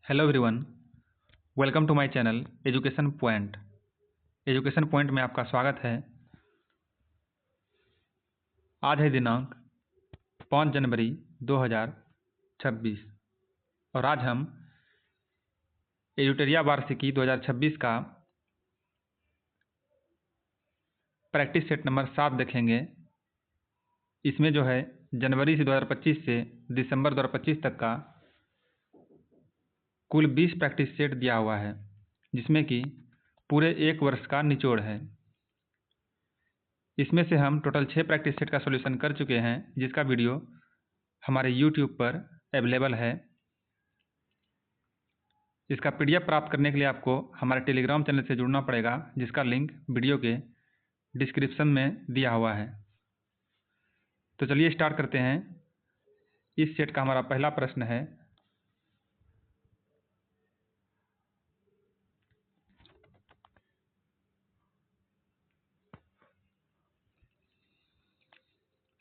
Hello everyone, welcome to my channel education point. Education point में आपका स्वागत है। आज है दिनांक 5 जनवरी 2026 और आज हम एजुटेरिया वार्षिकी 2026 का प्रैक्टिस सेट नंबर 7 देखेंगे। इसमें जो है जनवरी से 2025 से दिसंबर 2025 तक का कुल 20 प्रैक्टिस सेट दिया हुआ है, जिसमें कि पूरे एक वर्ष का निचोड़ है। इसमें से हम टोटल 6 प्रैक्टिस सेट का सॉल्यूशन कर चुके हैं, जिसका वीडियो हमारे YouTube पर अवेलेबल है। इसका PDF प्राप्त करने के लिए आपको हमारे टेलीग्राम चैनल से जुड़ना पड़ेगा, जिसका लिंक वीडियो के डिस्क्रिप्शन में दिया हुआ है। तो चलिए स्टार्ट करते हैं। इस सेट का हमारा पहला प्रश्न है,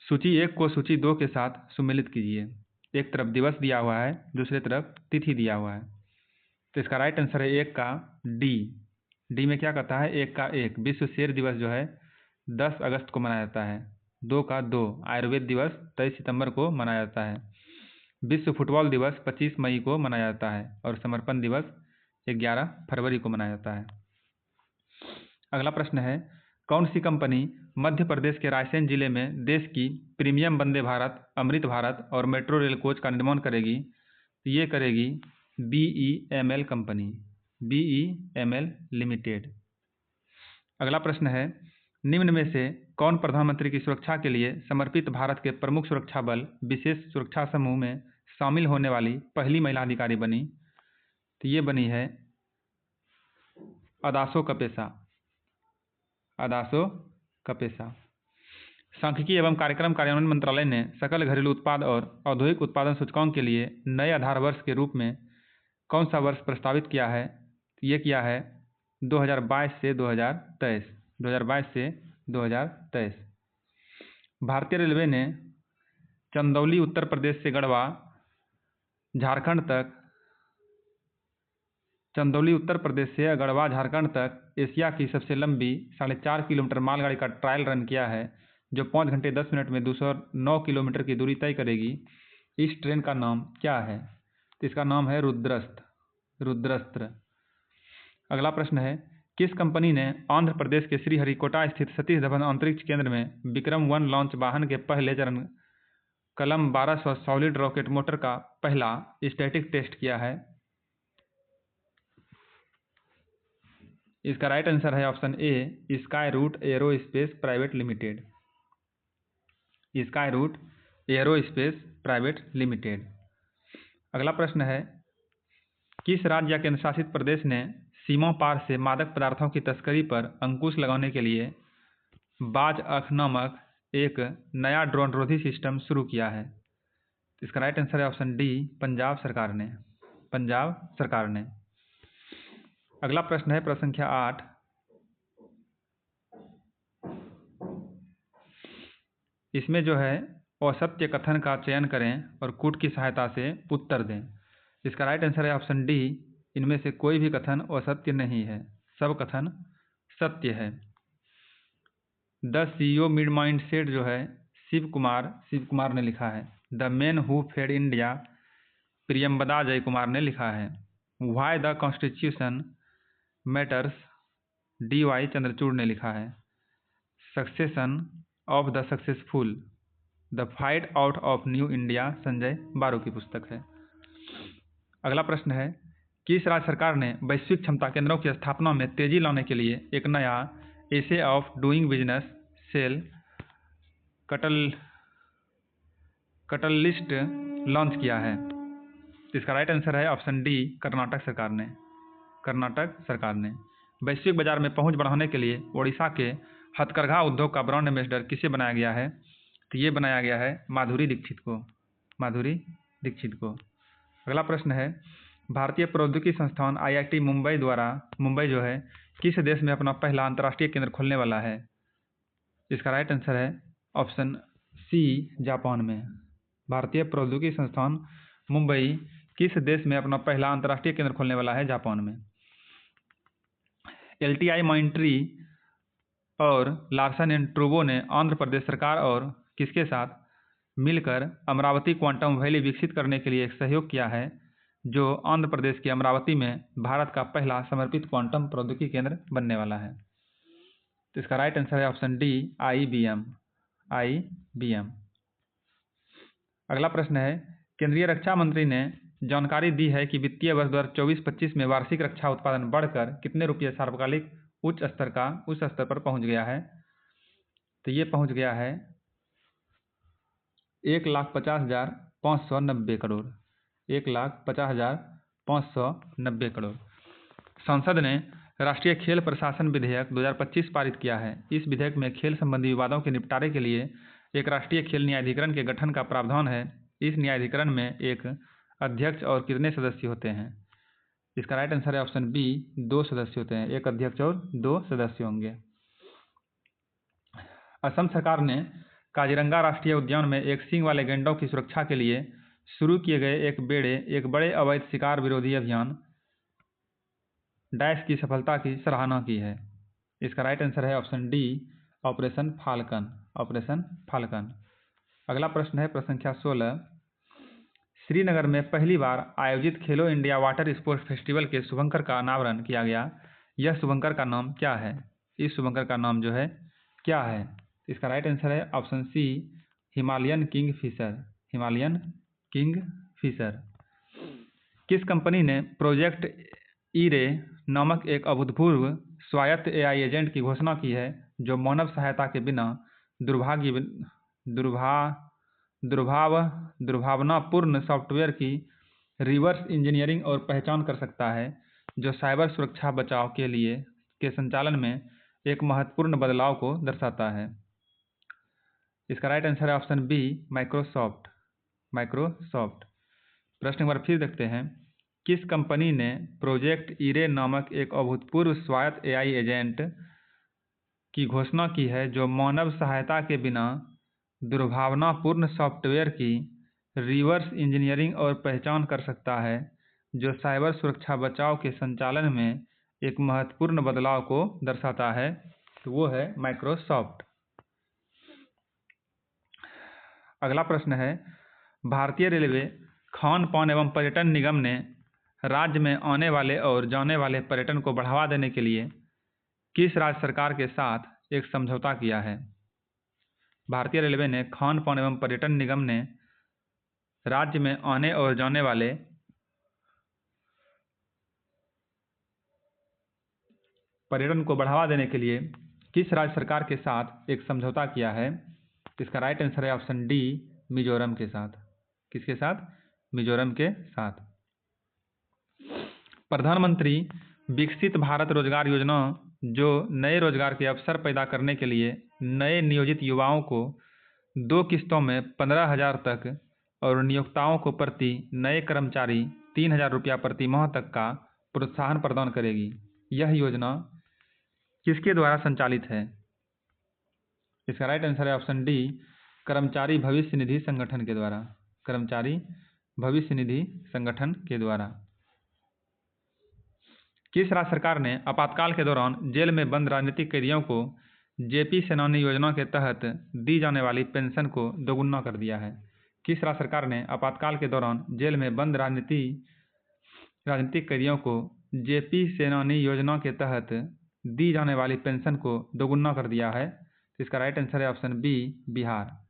सूची 1 को सूची 2 के साथ सुमेलित कीजिए। एक तरफ दिवस दिया हुआ है, दूसरी तरफ तिथि दिया हुआ है। तो इसका राइट आंसर है 1 का डी में क्या कहता है? 1 का 1 विश्व शेर दिवस जो है 10 अगस्त को मनाया जाता है। 2 का 2 आयुर्वेद दिवस 23 सितंबर को मनाया जाता है। विश्व फुटबॉल दिवस 25 मई को मनाया जाता है और समर्पण दिवस 11 फरवरी को मनाया जाता है। अगला प्रश्न है, कौन सी कंपनी मध्य प्रदेश के रायसेन जिले में देश की प्रीमियम वंदे भारत, अमृत भारत और मेट्रो रेल कोच का निर्माण करेगी? तो ये करेगी BEML कंपनी, BEML लिमिटेड। अगला प्रश्न है, निम्न में से कौन प्रधानमंत्री की सुरक्षा के लिए समर्पित भारत के प्रमुख सुरक्षा बल विशेष सुरक्षा समूह में शामिल होने वाली पहली महिला अधिकारी बनी? तो ये बनी है अदासो कपेसा। सांख्यिकी एवं कार्यक्रम कार्यान्वयन मंत्रालय ने सकल घरेलू उत्पाद और औद्योगिक उत्पादन सूचकांक के लिए नए आधार वर्ष के रूप में कौन सा वर्ष प्रस्तावित किया है? ये किया है 2022 से 2023। भारतीय रेलवे ने चंदौली उत्तर प्रदेश से गढ़वा झारखंड तक एशिया की सबसे लंबी 4.5 किलोमीटर मालगाड़ी का ट्रायल रन किया है, जो 5 घंटे 10 मिनट में 209 किलोमीटर की दूरी तय करेगी। इस ट्रेन का नाम क्या है? तो इसका नाम है रुद्रस्त्र। अगला प्रश्न है, किस कंपनी ने आंध्र प्रदेश के श्रीहरिकोटा स्थित सतीश धवन अंतरिक्ष केंद्र में विक्रम 1 लॉन्च वाहन के पहले चरण कलम 1200 सॉलिड रॉकेट मोटर का पहला स्टैटिक टेस्ट किया है? इसका राइट आंसर है ऑप्शन ए, स्काईरूट एरोस्पेस प्राइवेट लिमिटेड। अगला प्रश्न है, किस राज्य या केंद्र शासित प्रदेश ने सीमा पार से मादक पदार्थों की तस्करी पर अंकुश लगाने के लिए बाज अख नामक एक नया ड्रोन रोधी सिस्टम शुरू किया है? इसका राइट आंसर है ऑप्शन डी, पंजाब सरकार ने। अगला प्रश्न है प्रश्न संख्या 8, इसमें जो है असत्य कथन का चयन करें और कूट की सहायता से उत्तर दें। इसका राइट आंसर है ऑप्शन डी, इनमें से कोई भी कथन असत्य नहीं है, सब कथन सत्य है। The CEO mid mind set जो है शिव कुमार ने लिखा है। The man who fed India Priyambada Jayakumar ने लिखा है। Why the constitution matters DY Chandrachud ने लिखा है। Succession of the successful the fight out of new India Sanjay Baru की पुस्तक है। अगला प्रश्न है, किस राज्य सरकार ने वैश्विक क्षमता केंद्रों की स्थापना में तेजी लाने के लिए एक नया ease of doing business cell catalyst launch किया है? इसका राइट आंसर है ऑप्शन डी, कर्नाटक सरकार ने। वैश्विक बाजार में पहुंच बढ़ाने के लिए ओडिशा के हथकरघा उद्योग का ब्रांड एम्बेसडर किसे बनाया गया है? तो ये बनाया गया है माधुरी दीक्षित को। अगला प्रश्न है, भारतीय प्रौद्योगिकी संस्थान IIT मुंबई जो है किस देश में अपना पहला अंतर्राष्ट्रीय केंद्र खोलने वाला है? इसका राइट आंसर है ऑप्शन सी, जापान में। भारतीय प्रौद्योगिकी संस्थान मुंबई किस देश में अपना पहला अंतर्राष्ट्रीय केंद्र खोलने वाला है? जापान में। LTI मॉनिटरी और लार्सन एंड टूब्रो ने आंध्र प्रदेश सरकार और किसके साथ मिलकर अमरावती क्वांटम वैली विकसित करने के लिए एक सहयोग किया है, जो आंध्र प्रदेश के अमरावती में भारत का पहला समर्पित क्वांटम प्रौद्योगिकी केंद्र बनने वाला है। तो इसका राइट आंसर है ऑप्शन डी, IBM। अगला प्रश्न है, केंद्रीय रक्षा मंत्री ने जानकारी दी है कि वित्तीय वर्ष 2024-25 में वार्षिक रक्षा उत्पादन बढ़कर कितने रुपये सार्वकालिक उच्च स्तर पर पहुंच गया है? तो ये पहुंच गया है 1,50,590 करोड़। 1,50,590 करोड़। संसद ने राष्ट्रीय खेल प्रशासन विधेयक 2025 पारित किया है। इस विधेयक में खेल संबंधी विवादों के निपटारे के लिए एक राष्ट्रीय खेल न्यायाधिकरण के गठन का प्रावधान है। इस न्यायाधिकरण में एक अध्यक्ष और कितने सदस्य होते हैं? इसका राइट आंसर है ऑप्शन बी, 2 सदस्य होते हैं। एक अध्यक्ष और 2 सदस्य होंगे। असम सरकार ने काजीरंगा राष्ट्रीय उद्यान में एक सींग वाले गैंडों की सुरक्षा के लिए शुरू किए गए एक बड़े अवैध शिकार विरोधी अभियान डैश की सफलता की सराहना की है। इसका राइट आंसर है ऑप्शन डी, ऑपरेशन फाल्कन। अगला प्रश्न है प्रश्न संख्या 16। श्रीनगर में पहली बार आयोजित खेलो इंडिया वाटर स्पोर्ट्स फेस्टिवल के शुभंकर का अनावरण किया गया। यह शुभंकर का नाम क्या है? इस शुभंकर का नाम जो है क्या है? इसका राइट आंसर है ऑप्शन सी, हिमालयन किंगफिशर। किस कंपनी ने प्रोजेक्ट ईरे नामक एक अभूतपूर्व स्वायत्त AI एजेंट की घोषणा की है, जो मानव सहायता के बिना दुर्भावनापूर्ण सॉफ्टवेयर की रिवर्स इंजीनियरिंग और पहचान कर सकता है, जो साइबर सुरक्षा बचाव के संचालन में एक महत्वपूर्ण बदलाव को दर्शाता है? इसका राइट आंसर है ऑप्शन बी, माइक्रोसॉफ्ट। प्रश्न एक बार फिर देखते हैं। किस कंपनी ने प्रोजेक्ट ईरे नामक एक अभूतपूर्व स्वायत्त AI एजेंट की घोषणा की है, जो मानव सहायता के बिना दुर्भावनापूर्ण सॉफ्टवेयर की रिवर्स इंजीनियरिंग और पहचान कर सकता है, जो साइबर सुरक्षा बचाव के संचालन में एक महत्वपूर्ण बदलाव को दर्शाता है? तो वो है माइक्रोसॉफ्ट। अगला प्रश्न है, भारतीय रेलवे खान पान एवं पर्यटन निगम ने राज्य में आने वाले और जाने वाले पर्यटन को बढ़ावा देने के लिए किस राज्य सरकार के साथ एक समझौता किया है? भारतीय रेलवे ने खान पान एवं पर्यटन निगम ने राज्य में आने और जाने वाले पर्यटन को बढ़ावा देने के लिए किस राज्य सरकार के साथ एक समझौता किया है? इसका राइट आंसर है ऑप्शन डी, मिजोरम के साथ। किसके साथ? मिजोरम के साथ। प्रधानमंत्री विकसित भारत रोजगार योजना, जो नए रोजगार के अवसर पैदा करने के लिए नए नियोजित युवाओं को 2 किस्तों में 15,000 तक और नियोक्ताओं को प्रति नए कर्मचारी 3,000 रुपया प्रति माह तक का प्रोत्साहन प्रदान करेगी। यह योजना किसके द्वारा संचालित है? इसका राइट आंसर है ऑप्शन डी, कर्मचारी भविष्य निधि संगठन के द्वारा। कर्मचारी भविष्य निधि संगठन के द्वारा। किस राज्य सरकार ने आपातकाल के दौरान जेल में बंद राजनीतिक कैदियों को JP सेनानी योजना के तहत दी जाने वाली पेंशन को दोगुना कर दिया है? किस राज्य सरकार ने आपातकाल के दौरान जेल में बंद राजनीतिक कैदियों को JP सेनानी योजना के तहत दी जाने वाली पेंशन को दोगुना कर दिया है? इसका राइट आंसर है ऑप्शन बी, बिहार।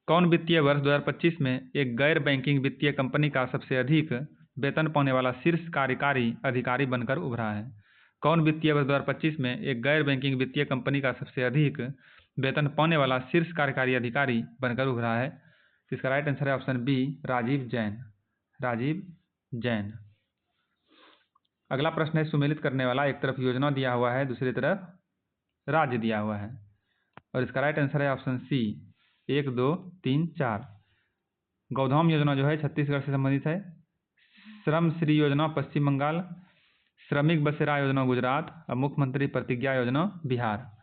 कौन वित्तीय वर्ष 2025 में एक गैर बैंकिंग वित्तीय कंपनी का सबसे अधिक वेतन पाने वाला शीर्ष कार्यकारी अधिकारी बनकर उभरा है? कौन वित्तीय वर्ष 2025 में एक गैर बैंकिंग वित्तीय कंपनी का सबसे अधिक वेतन पाने वाला शीर्ष कार्यकारी अधिकारी बनकर उभरा है? इसका राइट आंसर है ऑप्शन बी, राजीव जैन। अगला प्रश्न है सुमेलित करने वाला। एक तरफ योजना दिया हुआ है, दूसरी तरफ राज्य दिया हुआ है, और इसका राइट आंसर है ऑप्शन सी, 1, 2, 3, 4। गौधाम योजना जो है छत्तीसगढ़ से संबंधित है। श्रम श्री योजना पश्चिम बंगाल, श्रमिक बसेरा योजना गुजरात और मुख्यमंत्री प्रतिज्ञा योजना बिहार।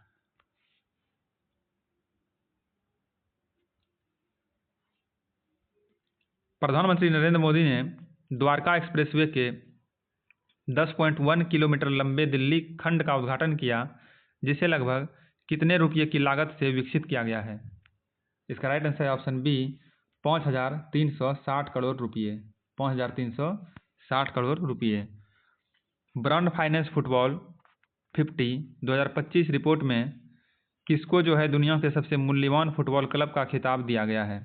प्रधानमंत्री नरेंद्र मोदी ने द्वारका एक्सप्रेसवे के 10.1 किलोमीटर लंबे दिल्ली खंड का उद्घाटन किया, जिसे लगभग कितने रुपये की लागत से विकसित किया गया है? इसका राइट आंसर है ऑप्शन बी 5,360 करोड़ रुपये। 5,360 करोड़ रुपये। ब्रांड फाइनेंस फुटबॉल 50 2025 रिपोर्ट में किसको जो है दुनिया के सबसे मूल्यवान फुटबॉल क्लब का खिताब दिया गया है?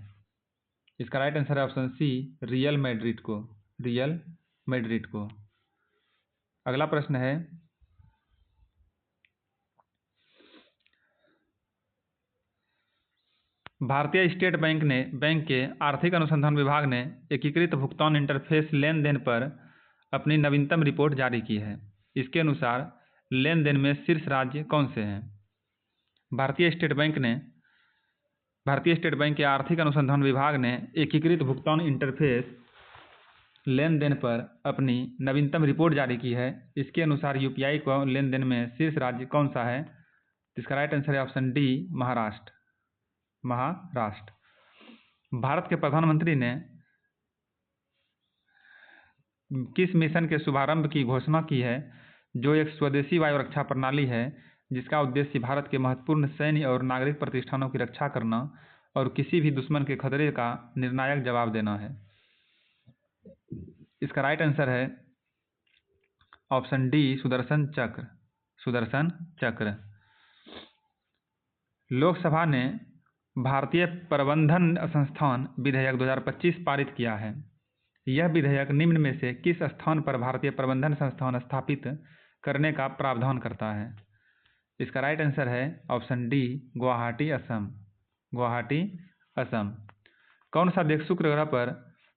इसका राइट आंसर है ऑप्शन सी रियल मैड्रिड को। रियल मैड्रिड को। अगला प्रश्न है, भारतीय स्टेट बैंक के आर्थिक अनुसंधान विभाग ने एकीकृत भुगतान इंटरफेस लेन देन पर अपनी नवीनतम रिपोर्ट जारी की है। इसके अनुसार लेन देन में शीर्ष राज्य कौन से हैं? भारतीय स्टेट बैंक के आर्थिक अनुसंधान विभाग ने एकीकृत भुगतान इंटरफेस लेन देन पर अपनी नवीनतम रिपोर्ट जारी की है। इसके अनुसार यूपीआई को लेन देन में शीर्ष राज्य कौन सा है? इसका राइट आंसर है ऑप्शन डी महाराष्ट्र। भारत के प्रधानमंत्री ने किस मिशन के शुभारंभ की घोषणा की है, जो एक स्वदेशी वायु रक्षा प्रणाली है जिसका उद्देश्य भारत के महत्वपूर्ण सैन्य और नागरिक प्रतिष्ठानों की रक्षा करना और किसी भी दुश्मन के खतरे का निर्णायक जवाब देना है? इसका राइट आंसर है ऑप्शन डी सुदर्शन चक्र। सुदर्शन चक्र। लोकसभा ने भारतीय प्रबंधन संस्थान विधेयक 2025 पारित किया है। यह विधेयक निम्न में से किस स्थान पर भारतीय प्रबंधन संस्थान स्थापित करने का प्रावधान करता है? इसका राइट आंसर है ऑप्शन डी गुवाहाटी असम। गुवाहाटी असम। कौन सा देश शुक्र ग्रह पर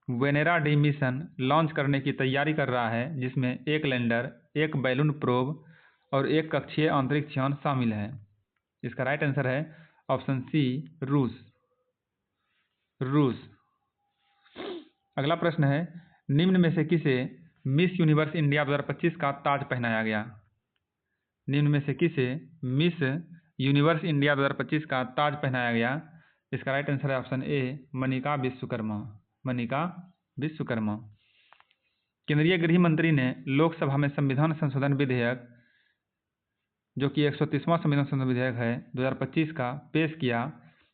वेनेरा डी मिशन लॉन्च करने की तैयारी कर रहा है, जिसमें एक लैंडर, एक बैलून प्रोब और एक कक्षीय अंतरिक्ष यान शामिल है? इसका राइट आंसर है ऑप्शन सी रूस। अगला प्रश्न है, निम्न में से किसे मिस यूनिवर्स इंडिया 2025 का ताज पहनाया गया? निम्न में से किसे मिस यूनिवर्स इंडिया 2025 का ताज पहनाया गया? इसका राइट आंसर है ऑप्शन ए मनिका विश्वकर्मा। मनिका विश्वकर्मा। केंद्रीय गृह मंत्री ने लोकसभा में संविधान संशोधन विधेयक, जो कि 130वां संविधान संशोधन विधेयक है 2025 का, पेश किया,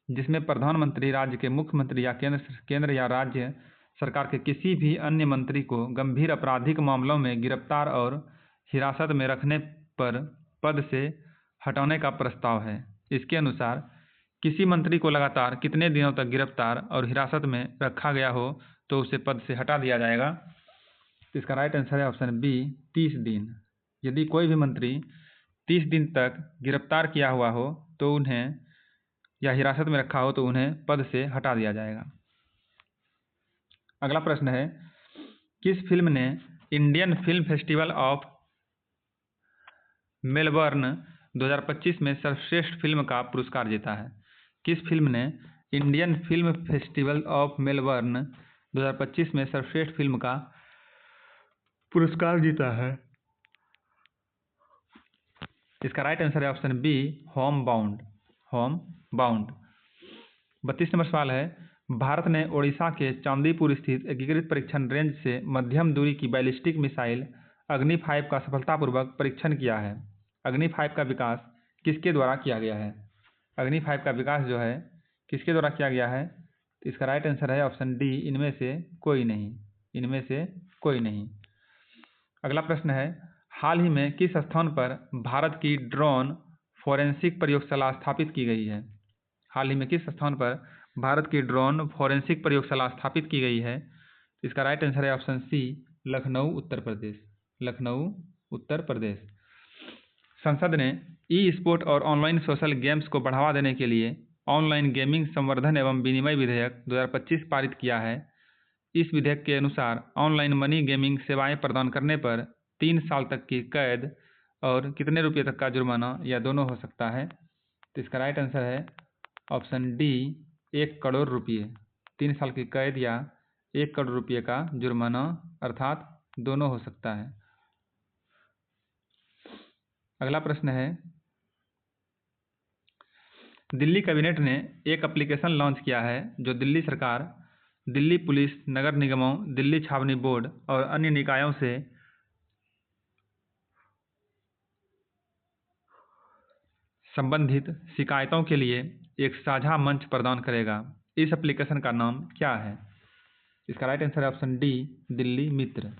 जिसमें प्रधानमंत्री राज्य के मुख्यमंत्री या केंद्र या राज्य सरकार के किसी भी अन्य मंत्री को गंभीर आपराधिक मामलों में गिरफ्तार और हिरासत में रखने पर पद से हटाने का प्रस्ताव है। इसके अनुसार किसी मंत्री को लगातार कितने दिनों तक गिरफ्तार और हिरासत में रखा गया हो तो उसे पद से हटा दिया जाएगा? इसका राइट आंसर है ऑप्शन बी 30 दिन। यदि कोई भी मंत्री 30 दिन तक गिरफ्तार किया हुआ हो तो उन्हें, या हिरासत में रखा हो तो उन्हें पद से हटा दिया जाएगा। अगला प्रश्न है, किस फिल्म ने Indian film festival of Melbourne 2025 में सर्वश्रेष्ठ फिल्म का पुरस्कार जीता है? किस फिल्म ने Indian film festival of Melbourne 2025 में सर्वश्रेष्ठ फिल्म का पुरस्कार जीता है? इसका राइट आंसर है option B home bound. Home bound. 32 number सवाल है, भारत ने ओडिशा के चांदीपुर स्थित एकीकृत परीक्षण रेंज से मध्यम दूरी की बैलिस्टिक मिसाइल अग्नि 5 का सफलतापूर्वक परीक्षण किया है। अग्नि 5 का विकास किसके द्वारा किया गया है? अग्नि 5 का विकास जो है किसके द्वारा किया गया है? तो इसका राइट आंसर है ऑप्शन डी इनमें से कोई नहीं। इनमें से कोई नहीं। अगला प्रश्न है, हाल ही में किस स्थान पर भारत की ड्रोन फोरेंसिक प्रयोगशाला स्थापित की गई है? हाल ही में किस स्थान पर भारत की ड्रोन फोरेंसिक प्रयोगशाला स्थापित की गई है? इसका राइट आंसर है ऑप्शन सी लखनऊ उत्तर प्रदेश। लखनऊ उत्तर प्रदेश। संसद ने ई स्पोर्ट और ऑनलाइन सोशल गेम्स को बढ़ावा देने के लिए ऑनलाइन गेमिंग संवर्धन एवं विनिमय विधेयक 2025 पारित किया है। इस विधेयक के अनुसार ऑनलाइन मनी गेमिंग सेवाएं प्रदान करने पर 3 साल तक की कैद और कितने रुपये तक का जुर्माना या दोनों हो सकता है? तो इसका राइट आंसर है ऑप्शन डी 1 करोड़ रुपये। 3 साल की कैद या 1 करोड़ रुपये का जुर्माना, अर्थात दोनों हो सकता है। अगला प्रश्न है, दिल्ली कैबिनेट ने एक एप्लीकेशन लॉन्च किया है जो दिल्ली सरकार दिल्ली पुलिस, नगर निगमों, दिल्ली छावनी बोर्ड और अन्य निकायों से संबंधित शिकायतों के लिए एक साझा मंच प्रदान करेगा। इस एप्लीकेशन का नाम क्या है? इसका राइट आंसर है ऑप्शन डी, दिल्ली मित्र।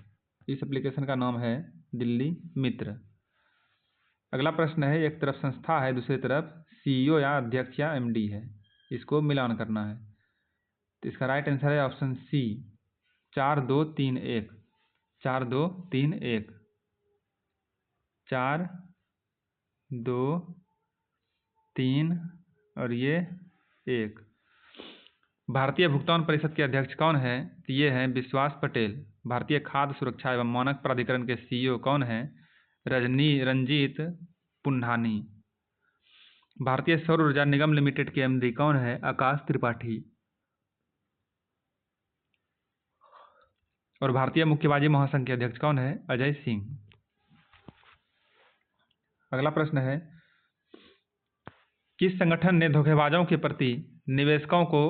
इस एप्लीकेशन का नाम है दिल्ली मित्र। अगला प्रश्न है, एक तरफ संस्था है, दूसरी तरफ सीईओ या अध्यक्ष या एमडी है, इसको मिलान करना है। तो इसका राइट आंसर है ऑप्शन सी, 4 2 3 1। 4 2 3 1। 4 2 3 और ये 1। भारतीय भुगतान परिषद के अध्यक्ष कौन है? तो ये हैं विश्वास पटेल। भारतीय खाद्य सुरक्षा एवं मानक प्राधिकरण के सीईओ कौन है? रंजीत पुंढानी। भारतीय सौर ऊर्जा निगम लिमिटेड के एमडी कौन है? आकाश त्रिपाठी। और भारतीय मुक्केबाजी महासंघ के अध्यक्ष कौन है? अजय सिंह। अगला प्रश्न है, किस संगठन ने धोखेबाजों के प्रति निवेशकों को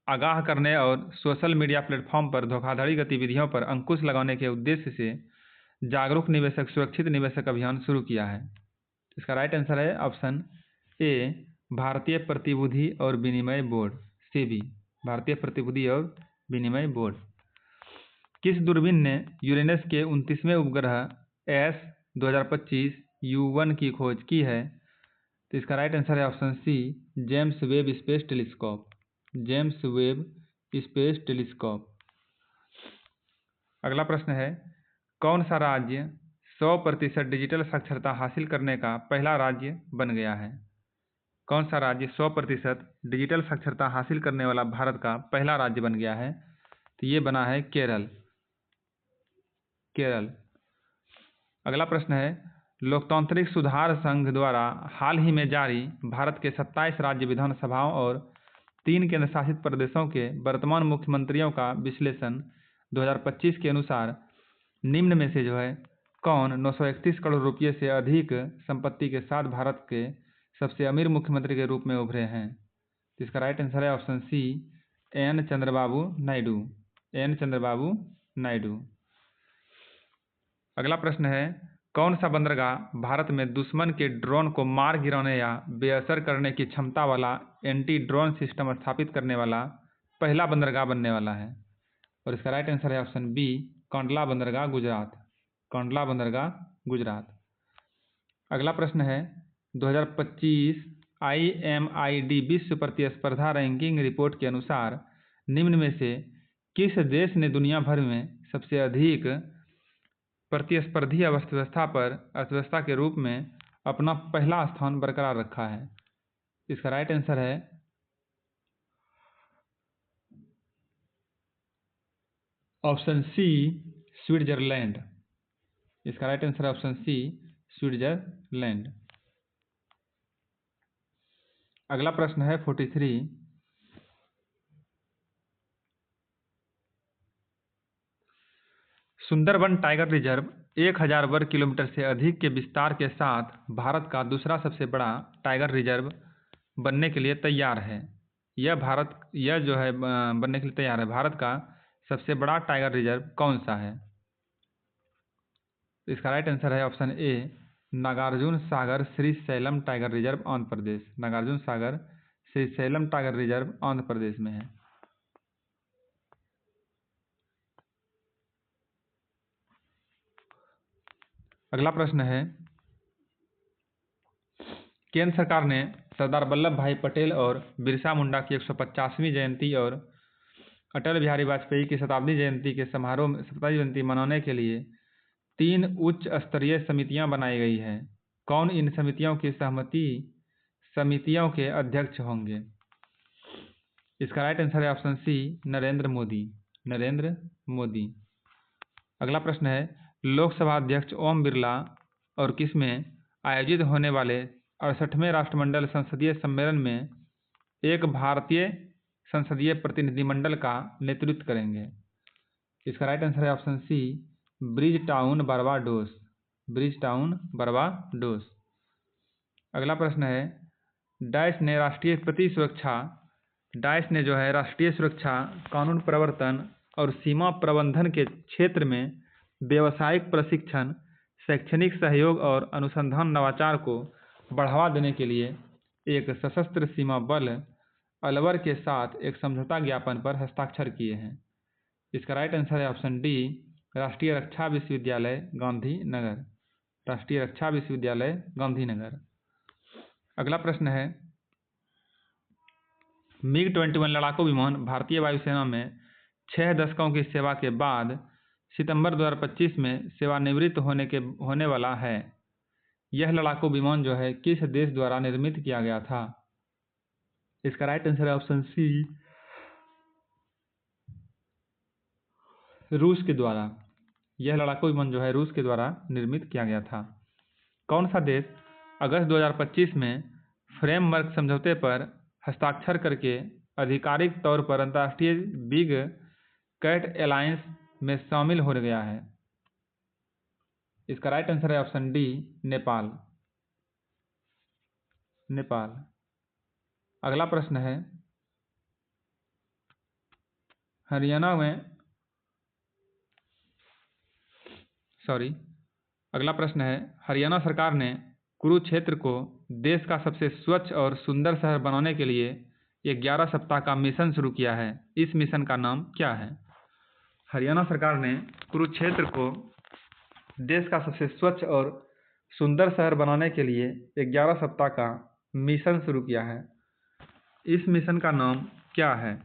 आगाह करने और सोशल मीडिया प्लेटफॉर्म पर धोखाधड़ी गतिविधियों पर अंकुश लगाने के उद्देश्य से जागरूक निवेशक सुरक्षित निवेशक अभियान शुरू किया है? इसका राइट आंसर है ऑप्शन ए, भारतीय प्रतिभूति और विनिमय बोर्ड, सेबी। भारतीय प्रतिभूति और विनिमय बोर्ड। किस दूरबीन ने यूरेनस के 29वें उपग्रह एस 2025 U1 की खोज की है? तो इसका राइट आंसर है option C, James Webb space telescope. James Webb space telescope. अगला प्रश्न है, कौन सा राज्य 100% डिजिटल साक्षरता हासिल करने का पहला राज्य बन गया है? कौन सा राज्य 100% डिजिटल साक्षरता हासिल करने वाला भारत का पहला राज्य बन गया है? तो ये बना है केरल। केरल। अगला प्रश्न है, लोकतांत्रिक सुधार संघ द्वारा हाल ही में जारी भारत के 27 राज्य विधानसभाओं और 3 केंद्र शासित प्रदेशों के वर्तमान मुख्यमंत्रियों का विश्लेषण 2025 के अनुसार निम्न में से जो है कौन 931 करोड़ रुपये से अधिक संपत्ति के साथ भारत के सबसे अमीर मुख्यमंत्री के रूप में उभरे हैं? तो इसका राइट आंसर है option C, N Chandrababu Naidu. N Chandrababu Naidu. अगला प्रश्न है, कौन सा बंदरगाह भारत में दुश्मन के ड्रोन को मार गिराने या बेअसर करने की क्षमता वाला एंटी ड्रोन सिस्टम स्थापित करने वाला पहला बंदरगाह बनने वाला है? और इसका राइट आंसर है ऑप्शन बी, कांडला बंदरगाह गुजरात। कांडला बंदरगाह गुजरात। अगला प्रश्न है, 2025 IMID विश्व प्रतिस्पर्धा रैंकिंग रिपोर्ट के अनुसार निम्न में से किस देश ने दुनिया भर में सबसे अधिक प्रतिस्पर्धी अर्थव्यवस्था के रूप में अपना पहला स्थान बरकरार रखा है? इसका राइट आंसर है ऑप्शन सी, स्विट्जरलैंड। इसका राइट आंसर है ऑप्शन सी, स्विट्जरलैंड। अगला प्रश्न है 43, सुंदरबन टाइगर रिजर्व 1000 वर्ग किलोमीटर से अधिक के विस्तार के साथ भारत का दूसरा सबसे बड़ा टाइगर रिजर्व बनने के लिए तैयार है। यह जो है बनने के लिए तैयार है। भारत का सबसे बड़ा टाइगर रिजर्व कौन सा है? इसका राइट आंसर है option A, Nagarjuna Sagar Srisailam tiger reserve Andhra Pradesh. Nagarjuna Sagar Srisailam tiger reserve Andhra Pradesh में है। अगला प्रश्न है, केंद्र सरकार ने सरदार वल्लभ भाई पटेल और बिरसा मुंडा की 150वीं जयंती और अटल बिहारी वाजपेयी की शताब्दी जयंती मनाने के लिए 3 उच्च स्तरीय समितियां बनाई गई है। कौन इन समितियों के अध्यक्ष होंगे? इसका राइट आंसर है ऑप्शन सी, नरेंद्र मोदी। नरेंद्र मोदी। अगला प्रश्न है, लोकसभा अध्यक्ष ओम बिरला और किसमें आयोजित होने वाले 68वें राष्ट्रमंडल संसदीय सम्मेलन में एक भारतीय संसदीय प्रतिनिधिमंडल का नेतृत्व करेंगे? इसका राइट आंसर है option C, Bridgetown Barbados. Bridgetown Barbados. अगला प्रश्न है, डैश ने राष्ट्रीय प्रति सुरक्षा डाइस ने जो है राष्ट्रीय सुरक्षा, कानून प्रवर्तन और सीमा प्रबंधन के क्षेत्र में व्यावसायिक प्रशिक्षण, शैक्षणिक सहयोग और अनुसंधान नवाचार को बढ़ावा देने के लिए एक सशस्त्र सीमा बल अलवर के साथ एक समझौता ज्ञापन पर हस्ताक्षर किए हैं। इसका राइट आंसर है ऑप्शन डी, राष्ट्रीय रक्षा विश्वविद्यालय गांधीनगर। राष्ट्रीय रक्षा विश्वविद्यालय गांधीनगर। अगला प्रश्न है, MiG-21 लड़ाकू विमान भारतीय वायुसेना में 6 दशकों की सेवा के बाद सितंबर 2025 में सेवानिवृत्त होने वाला है। यह लड़ाकू विमान जो है किस देश द्वारा निर्मित किया गया था? इसका राइट आंसर है ऑप्शन सी, रूस के द्वारा। यह लड़ाकू विमान जो है रूस के द्वारा निर्मित किया गया था। कौन सा देश अगस्त 2025 में फ्रेमवर्क समझौते पर हस्ताक्षर करके आधिकारिक तौर पर अंतर्राष्ट्रीय बिग कैट अलायंस में शामिल हो गया है? इसका राइट आंसर है ऑप्शन डी, नेपाल। नेपाल। अगला प्रश्न है, हरियाणा सरकार ने कुरुक्षेत्र को देश का सबसे स्वच्छ और सुंदर शहर बनाने के लिए 11 सप्ताह का मिशन शुरू किया है। इस मिशन का नाम क्या है? हरियाणा सरकार ने कुरुक्षेत्र को देश का सबसे स्वच्छ और सुंदर शहर बनाने के लिए 11 सप्ताह का मिशन शुरू किया है। इस मिशन का नाम क्या है?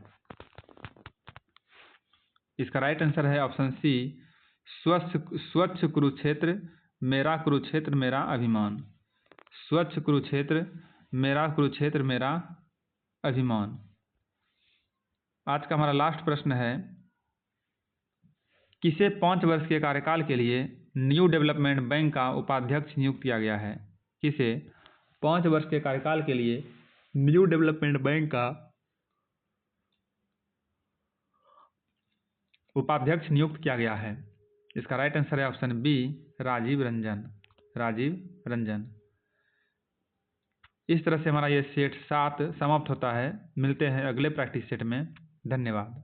इसका राइट आंसर है ऑप्शन सी, स्वच्छ कुरुक्षेत्र मेरा अभिमान। स्वच्छ कुरुक्षेत्र मेरा अभिमान। आज का हमारा लास्ट प्रश्न है, किसे 5 वर्ष के कार्यकाल के लिए न्यू डेवलपमेंट बैंक का उपाध्यक्ष नियुक्त किया गया है? किसे 5 वर्ष के कार्यकाल के लिए न्यू डेवलपमेंट बैंक का उपाध्यक्ष नियुक्त किया गया है? इसका राइट आंसर है ऑप्शन बी, राजीव रंजन। इस तरह से हमारा ये सेट 7 समाप्त होता है। मिलते हैं अगले प्रैक्टिस सेट में। धन्यवाद।